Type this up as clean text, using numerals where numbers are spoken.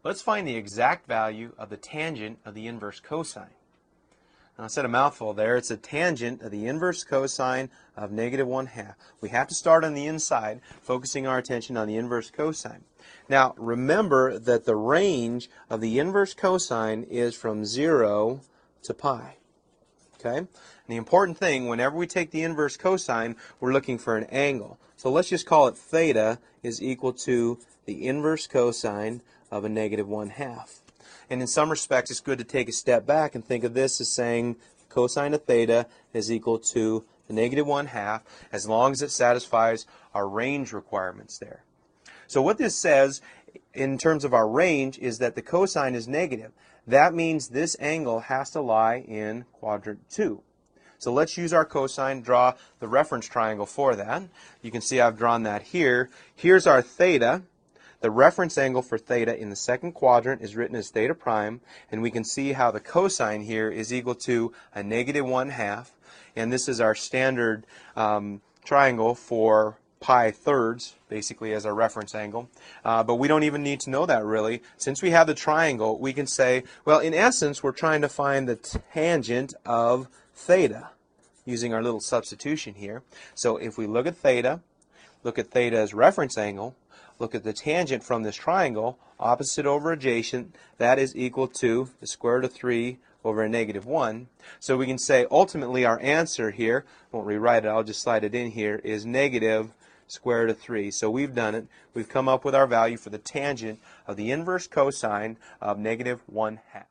Let's find the exact value of the tangent of the inverse cosine. Now, I said a mouthful there. It's a tangent of the inverse cosine of -1/2. We have to start on the inside, focusing our attention on the inverse cosine. Now, remember that the range of the inverse cosine is from 0 to pi. Okay? And the important thing, whenever we take the inverse cosine, we're looking for an angle. So let's just call it theta is equal to the inverse cosine of a -1/2. And in some respects, it's good to take a step back and think of this as saying cosine of theta is equal to the -1/2 as long as it satisfies our range requirements there. So what this says in terms of our range is that the cosine is negative. That means this angle has to lie in quadrant 2. So let's use our cosine, draw the reference triangle for that. You can see I've drawn that here. Here's our theta. The reference angle for theta in the second quadrant is written as theta prime, and we can see how the cosine here is equal to a -1/2, and this is our standard triangle for pi thirds, basically as our reference angle. But we don't even need to know that really. Since we have the triangle, we can say, well, in essence, we're trying to find the tangent of theta using our little substitution here. So if we look at theta as reference angle, look at the tangent from this triangle, opposite over adjacent, that is equal to the square root of 3 over a -1. So we can say ultimately our answer here, won't rewrite it, I'll just slide it in here, is negative square root of 3. So we've done it. We've come up with our value for the tangent of the inverse cosine of -1/2.